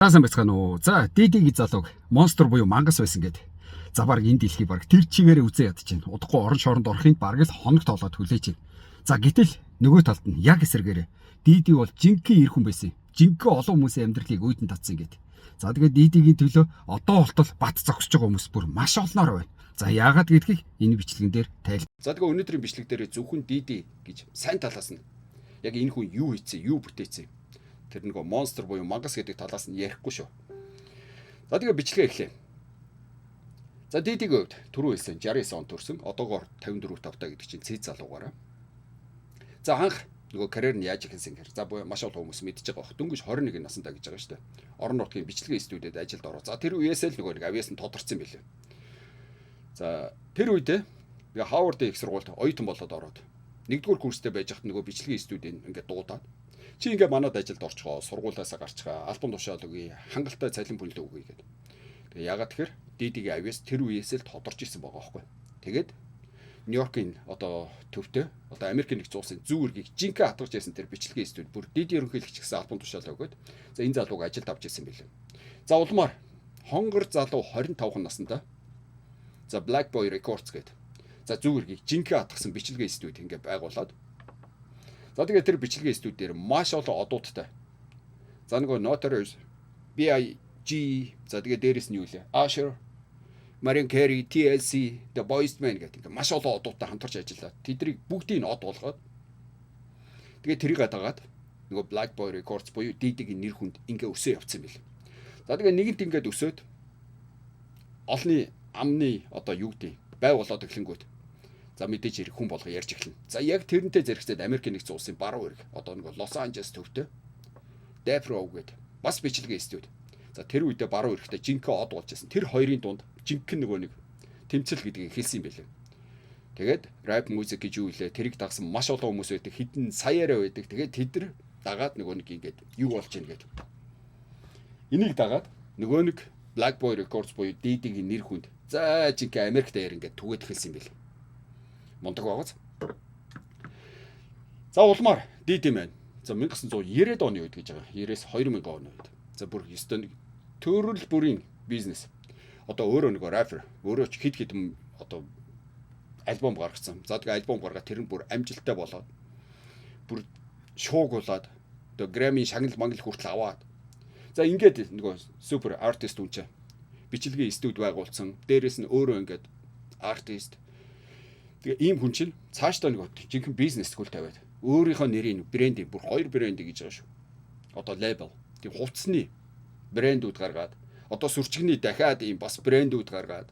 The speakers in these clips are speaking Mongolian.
Таасан бацгаана уу. За, DD-гийн залууг монстр буюу мангас байсан гэд. За баг энэ дэлхий баг тэр чигээрээ үзээ ядчихна. Удахгүй орон шоронд орохын баг л хоног тоолоод хүлээж. За гэтэл нөгөө талд нь яг эсэргээрээ DD бол жинхэнэ эр хүн байсан. Жинхэнэ олон хүмүүсийн амьдралыг үйдэн татсан гэд. За тэгээд DD-гийн төлөө одоо болтол бат зогсож байгаа хүмүүс бүр маш олноор байна. За яагаад гэдгийг энэ бичлэгэн дээр тайл. За тэгээ өнөөдрийн бичлэг дээр зөвхөн DD гэж сайн талаас нь яг энэ хүн юу хийцээ, юу бүтээцээ. Тэр нөгөө монстр буюу мангас гэдэг талаас нь ярихгүй шүү. За тэгээ бичлэгээ эхлэе. За DD-гийн хувьд түрүү хэлсэн 69 он төрсөн, одоогоор 54 тавтай гэдэг чинь цэц залуугаараа. За анх нөгөө карьер нь яаж ихэнсэн гэхээр за маш олон хүмүүс мэдж байгаа бох. Дөнгөж 21 настай гэж байгаа шүү дээ. Орон нутгийн бичлэгийн студиуд ажилд ороо. За тэр үеэс л нөгөө нэг авиас нь тодорцсон байлээ. За тэр үедээ Хавардын их сургуульд оюутан болоод ороод нэгдүгээр курстэй байж хат нөгөө бичлэгийн студид ингээд дуудаад чи ингээд манад ажилд орчихоо, сургуулиасаа гарчгаа, альбом тушаал өгье, хангалттай цалин бүлэг өгье гэдэг. Тэгээ ягаад тэгэхээр DD-гийн авиас тэр үеэс л тодорч ирсэн байгаа байхгүй. Тэгээд Нью-Йоркийн одоо төвтэй одоо Америк нэгдсэн улсын зүүн үргийг жинхэнэ хатгаж яасан тэр бичлэгийн студ бүр DD ерөнхийлөгч гэсэн альбом тушаал өгөөд за энэ залууг ажилд авч ирсэн байлээ. За улмаар хонгор залуу 25 наснда за Black Boy Records гэдэг. За зүүн үргийг жинхэнэ хатгасан бичлэгийн студ ингээд байгуулад за тэгээд тэр бичлэгийн студ дээр маш олон одуудтай. За нөгөө Notorious B.I.G. За тэгээд дээрэс нь юу лээ? Usher, Mariah Carey, TLC, The Boyz II Men гэдэг маш олон одуудтай хамтарч ажиллаад тэднийг бүгдийг нь од болгоод тэгээд тэрийг дагаад нөгөө Black Boy Records буюу DD-гийн нэр хүнд ингээ өсөө явцсан байл. За тэгээд нэгэнт ингээд өсөөд олны амны одоо юу гэдэг бай болоод эхлэнгүүт за мэдээж хэрэг хүн болго ярьж эхэлнэ. За яг тэрнтэй зэрэгцээд Америк нэгдсэн улсын баруун эрг одоо нөгөө Лос Анжелес төвтэй Death Row гэдэг бас бичлэгийн студ. За тэр үедээ баруун эрэгтэй жинхэнэ од болж байсан. Тэр хоёрын дунд жинхэнэ нөгөө нэг тэмцэл гэдгийг хэлсэн юм байлээ. Тэгээд rap music гэж юу илээ тэрийг дагсан маш олон хүмүүс байдаг. Хитэн саяараа байдаг. Тэгээд тэд нар дагаад нөгөө нэг ингээд юу болж ийн гэдэг. Энийг дагаад нөгөө нэг Black Boy Records буюу DD-гийн нэр хүнд за жинхэнэ Америк дээр ингээд түгээд эхэлсэн юм байлээ. Мундаг байгаац. За улмаар DD маань за 1990-ад оны үед гэж байгаа. 90-с 2000 оны үед. За бүр ёстой нэг төрөл бүрийн бизнес. Одоо өөрөө нэг рэпер, өөрөө ч хэд хэдэн одоо альбом гаргацсан. За тэгээ альбом гаргаад тэр нь бүр амжилттай болоод бүр шуугуулад одоо Grammy шагнал мангал хүртэл аваад. За ингээд нөгөө супер артист үнчээ. Бичлэгийн студ байгуулсан. Дээрээс нь өөрөө ингээд артист. Тэгээ ийм хүн чинь цаашдаа нэг жинхэнэ бизнес тгүүл тавиад өөрийнхөө нэрийн брендинг бүр хоёр брэнд гэж байгаа шүү. Одоо лейбл. Тийм хувцсны брэндүүд гаргаад одоо сүрчгний дахиад ийм бас брэндүүд гаргаад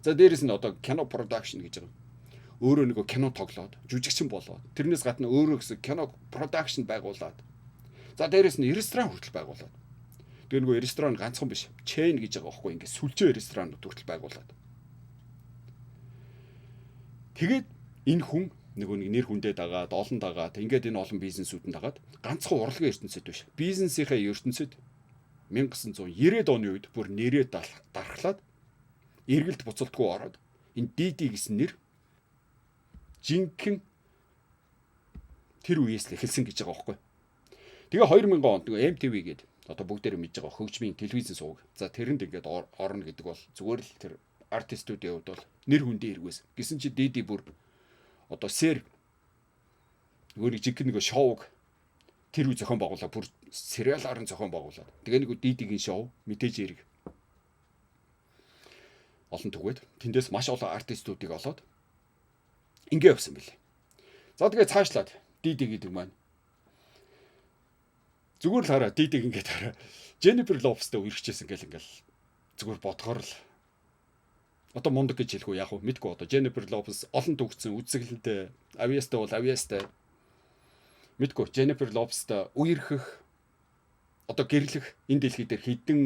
за дээрэс нь одоо кино продакшн гэж байгаа. Өөрөө нөгөө кино тоглоод жүжигчин болоод тэрнээс гадна өөрөө гэсэн кино продакшн байгуулад за дээрэс нь ресторан хүртэл байгуулад тэгээ нөгөө ресторан ганцхан биш чейн гэж байгаа байхгүй ингээд сүлжээ ресторанууд хүртэл байгуулад тэгээд энэ хүн нөгөө нэг нэр хүндээ дагаад олон дагаад ингээд энэ олон бизнесүүдэн дагаад ганцхан урлагийн ертөнцид биш бизнесийнхээ ертөнцид 1990-ад оны үед бүр нэрээ дархлаад эргэлт буцалтгүй ороод энэ DD гэсэн нэр жинхэнэ тэр үеэс л эхэлсэн гэж байгаа байхгүй. Тэгээ 2000 онд нөгөө MTV гэдэг одоо бүгдээрээ мэдж байгаа хөгжмийн телевизэн сувг. За тэрэнд ингээд орно гэдэг бол зүгээр л тэр артистуудын хувьд бол нэр хүндээ эргээс. Гэсэн чи DD бүр одоо сэр нөгөө жинхэнэ нөгөө шоуг тэр үе зохион байгуулаад бүр сериалаар нь зохион байгуулад. Тэгээ нэг DD-гийн шоу мэдээж хэрэг олон түгээд тэндээс маш олон артистуудыг олоод ингээ явсан билээ. За тэгээ цаашлаад DD гэдэг маань зүгээр л хараа DD ингээд хараа Jennifer Lopez-тэй үргэлжлэсэн гэл ингээл зүгээр бодгоор л одоо мундаг гэж хэлэхгүй яг уу мэдгүй одоо Jennifer Lopez олон төгссөн үзэсгэлэнтэй авиастай бол авиастай мэдгүй Jennifer Lopez-тай үерхэх одоо гэрлэх энэ дэлхий дээр хэдэн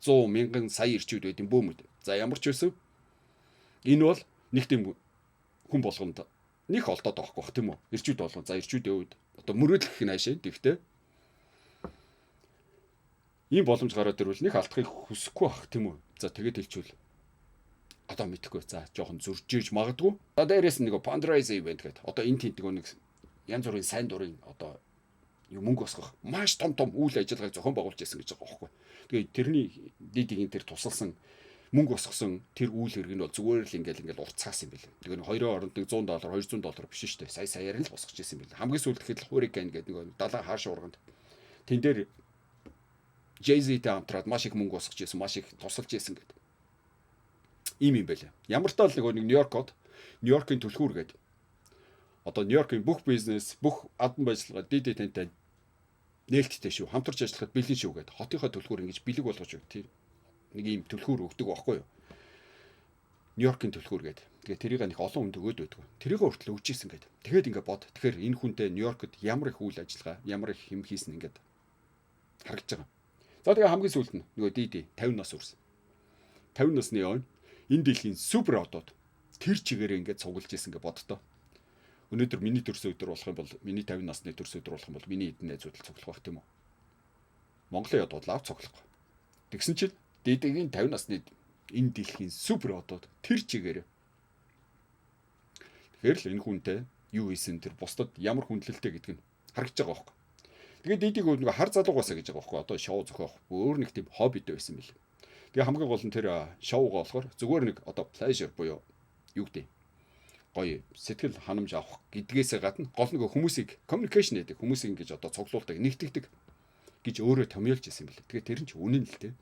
100 мянган сая ирчүүд байд юм бөөмөд. За ямар ч байсан энэ бол нэг тийм хүн болгонд нэг олдоод байгаа байхгүй тийм үү? Ирчүүд болгон за ирчүүдийн үед одоо мөрөөдлөх наашаа тэгтээ ийм боломж гараад ирвэл нэг алдахыг хүсэхгүй байх тийм үү? За тэгээд хэлчихвэл одоо мэдхгүй за жоохон зөржиж магадгүй. За дээрээс нэг Pandora event гэдэг. Одоо энэ тент нэг янз бүрийн сайн дурын одоо Юу мөнгө босгох маш том үйл ажиллагааг зохион байгуулж ирсэн гэж байгаа байхгүй. Тэгээд тэрний дидигийн тэр тусалсан мөнгө босгосон тэр үйл хэрэг нь бол зүгээр л ингээл уртцаас юм билээ. Тэгээд хоёрын оронд $100 $200 биш шүү дээ. Саяар нь л босгож ирсэн билээ. Хамгийн сүүлд гэхэд Hurricane гэдэг нэг далайн хааш урганд тэн дээр Jay-Z-тэй хамтраад маш их мөнгө босгож ирсэн, маш их тусалж ирсэн гэдэг. Ийм юм байлаа. Ямар таал нэг Нью-Йоркийн түлхүүр гэдэг. Одоо Нью-Йоркийн бүх бизнес, бүх албан ажиллагаа дид тантай нээлттэй шүү. Хамтарч ажиллахад бэлэн шүү гэдэг. Хотынхоо түлхүүр ингэж бэлэг болгож өгдөг. Тэр нэг ийм түлхүүр өгдөг байхгүй юу? Нью-Йоркийн түлхүүр гэдэг. Тэгээ тэрийг нэг олон хүнд өгөөд байдаг. Тэрийг хүртэл өгч ийсэн гэдэг. Тэгэхэд ингээд бод. Тэгэхээр энэ хүнтэй Нью-Йоркод ямар их үйл ажиллагаа, ямар их хэм хийсэн ингээд харагдаж байгаа. За тэгээ хамгийн сүүлд нь нөгөө Диди 50 нас хүрсэн. 50 насны он энэ дэлхийн супер одод тэр чигээрээ ингээд цуглаж ийсэн гэж боддоо. Өнөөдөр миний төрсөн өдөр болох юм бол миний 50 насны төрсөн өдөр болох юм бол миний эдэн найзууд цуглах байх тийм үү? Монголын одод лав цуглахгүй. Тэгсэн чинь Дидигийн 50 насны энэ дэлхийн супер одод тэр чигээрээ. Тэгэхээр л энэ хүнтэй юу хийсэн тэр бусдад ямар хүндлэлтэй гэдг нь харагдаж байгаа байхгүй. Тэгээд Дидиг нэг хар залуугаасаа гэж байгаа байхгүй. Одоо шоу зохиох өөр нэг тийм хоббитэй байсан мэл. Тэгээ хамгийн гол нь тэр шоугаа болохоор зүгээр нэг одоо pleasure буюу юу гэдэг гоё сэтгэл ханамж авах гэдгээсээ гадна гол нэг хүмүүсийг communication гэдэг хүмүүсийг ингэж одоо цуглуулдаг нэгтгэдэг гэж өөрөө томьёолж ирсэн мэл. Тэгээ тэр нь ч үнэн л дээ.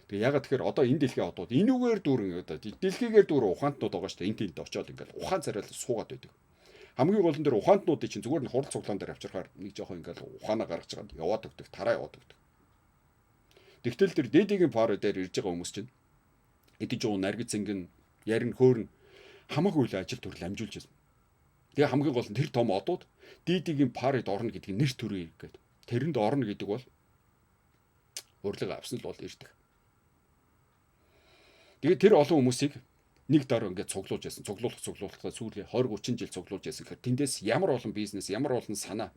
Тэгээ ягаад тэгэхээр одоо энэ дэлхийн одууд энүүгээр дүүрэн одоо дэлхийгээр дүүрэн ухаантнууд байгаа шүү дээ. Энэ тэлд очиод ингээл ухаан царайлал суугаад байдаг. Хамгийн гол нь тэр ухаантнуудыг чинь зүгээр нь хурал цуглаан дээр авчирхаар нэг жоохон ингээл ухаанаа гаргаж чагаад яваад өгдөг, тараа яваад өгдөг. Тэгтэл тэр Дидигийн паро дээр ирж байгаа хүмүүс чинь эдэж жоо наргиц зингэн ярин хөөрн хамаагүй л ажил төрөл амжуулж байсан. Тэгээ хамгийн гол нь тэр том одууд Дидигийн парид орно гэдгийг нэр төрөе гэдэг. Тэрэнд орно гэдэг бол урилга авсан л бол ирдэг. Тэгээ тэр олон хүмүүсийг нэг дараа ингээд цуглуулж яасан. Цуглуулахаа сүүлийн 20 30 жил цуглуулж яасан. Тэгэхээр тэндээс ямар олон бизнес, ямар олон санаа,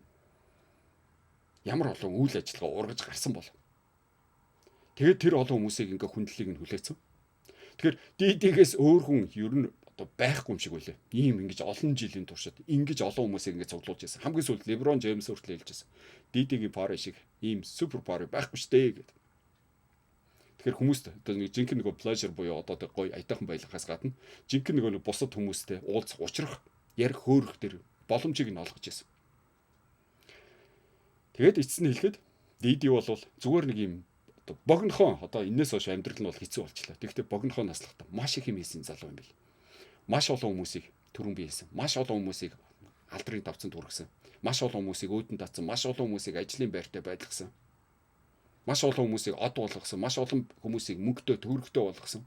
ямар олон үйл ажиллагаа ургаж гарсан бол. Тэгээд тэр олон хүмүүсийг ингээд хүндлэлийг нь хүлээсэн. Тэгэхээр Дидигээс өөр хүн ер нь одоо байхгүй юм шиг үлээ. Ийм ингэж олон жилийн туршид ингэж олон хүмүүсийг ингээд цуглуулж яасан. Хамгийн сүүлд LeBron James хүртэл хэлж яасан. Дидигийн пари шиг ийм супер пари байхгүй штэ гэдэг. Тэгэхээр хүмүүст одоо нэг жинхэнэ нэг pleasure буюу одоо гоё аятайхан байлгахаас гадна жинхэнэ нэг бусад хүмүүстэй уулзах, учрах, ярих, хөөрөх тэр боломжийг нь олгож яасан. Тэгээд эцэст нь хэлэхэд Диди бол зүгээр нэг юм одоо богинохон одоо энэс хойш амьдрал нь бол хэцүү болчихлоо. Тэгэхдээ богинохон наслахтаа маш их юм хийсэн залуу юм бэл. Маш олон хүмүүсийг түрэн бий хийсэн. Маш олон хүмүүсийг алдрын давцанд хүргэсэн. Маш олон хүмүүсийг өөдөн татсан. Маш олон хүмүүсийг ажлын байртай байлгасан. Маш олон хүмүүсийг од болгосон, маш олон хүмүүсийг мөнгөтэй, төгрөгтэй болгосон.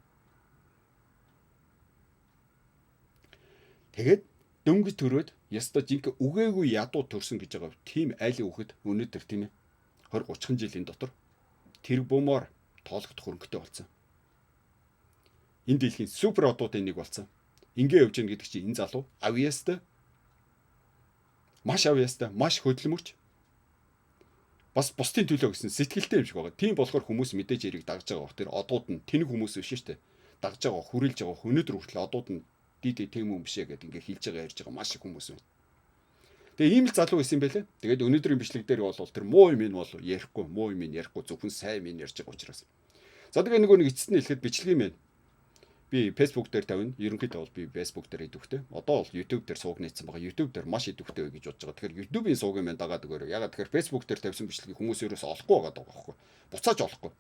Тэгээд дөнгөж төрөөд яста жинхэнэ үгээгүй ядуу төрсөн гэж байгаа. Тийм айлын үхэд өнөөдөр тийм ээ 20 30 жилийн дотор тэр бумаар тоологдох хөрөнгөтэй болсон. Энэ дэлхийн супер одуудын нэг болсон. Ингээ явж гэн гэдэг чинь энэ залуу авьяастай, маш хөдөлмөрч бас бусдын төлөө гэсэн сэтгэлтэй юм шиг байгаа. Тийм болохоор хүмүүс мэдээж яриг дагж байгаа. Тэр одууд нь тэнэг хүмүүс биш шүү дээ. Дагж байгаа, хүрээлж байгаа. Өнөөдөр хүртэл одууд нь Диди тэм юм бишээ гэдэг ингээ хэлж байгаа ярьж байгаа маш их хүмүүс байна. Тэгээ ийм л залуу байсан юм байлээ. Тэгээд өнөөдрийн бичлэг дээр бол тэр муу юм бол ярихгүй зөвхөн сайн юм ярьж байгаа учраас. За тэгээ нэг эцэст нь хэлэхэд бичлэгийн мэн би Facebook дээр тавина. Ерөнхийдөө бол би Facebook дээр идэвхтэй. Одоо бол YouTube дээр сууг нээсэн байгаа. YouTube дээр маш идэвхтэй вэ гэж бодож байгаа. Тэгэхээр YouTube-ийн суугийн маань дагаад өгөөрэй. Ягаад тэгэхээр Facebook дээр тавьсан бичлэгийг хүмүүс ерөөсөө олохгүй байгаа байхгүй. Буцааж олохгүй.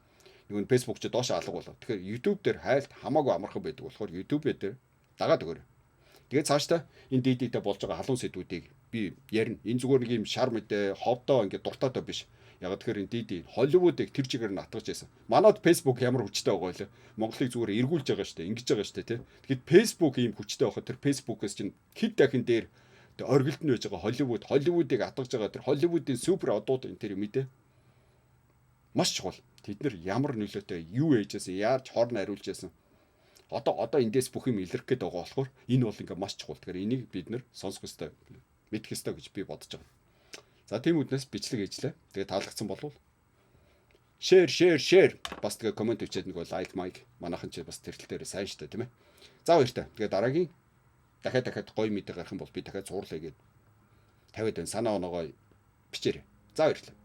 Нэг нь Facebook ч доошоо алга болоо. Тэгэхээр YouTube дээр хайлт хамаагүй амархан байдаг болохоор YouTube дээр дагаад өгөөрэй. Тэгээд цаашдаа энэ Дидитэй болж байгаа халуун сэдвүүдийг би ярина. Энэ зүгээр нэг юм шар мэдээ, ховдоо ингээд дуртаатай биш. Яг тэгэхээр энэ Диди Холливуудыг тэр чигээр нь атгаж байсан. Манайд Facebook ямар хүчтэй байгаа вэ? Монголыг зүгээр эргүүлж байгаа шүү дээ. Ингэж байгаа шүү дээ, тий. Тэгэхэд Facebook ийм хүчтэй байхад тэр Facebook-ээс чинь хэд дахин дээр оргилд нь байж байгаа Холливуудыг атгаж байгаа тэр Холливуудын супер одууд энэ тэр мэдээ. Маш чухал. Тэд нар ямар нөлөөтэй юу ээжсэн, яаж хоорн хариулж байсан. Одоо эндээс бүх юм илэрх гээд байгаа болохоор энэ бол ингээ маш чухал. Тэгэхээр энийг бид нэр сонсох ёстой, мэдэх ёстой гэж би бодож байгаа. За тийм үднээс бичлэг ээжлээ. Тэгээ таалагдсан болвол share бас тэгээ комент өчөөд нэг лайк манайхан ч бас тэртэл дээр сайн штэ тийм ээ. За баяртай. Тэгээ дараагийн дахиад гоё мэдээ гарах юм бол би дахиад зурлаа гээд 50-д байна. Санаа оноогоо бичээрэй. За баярлалаа.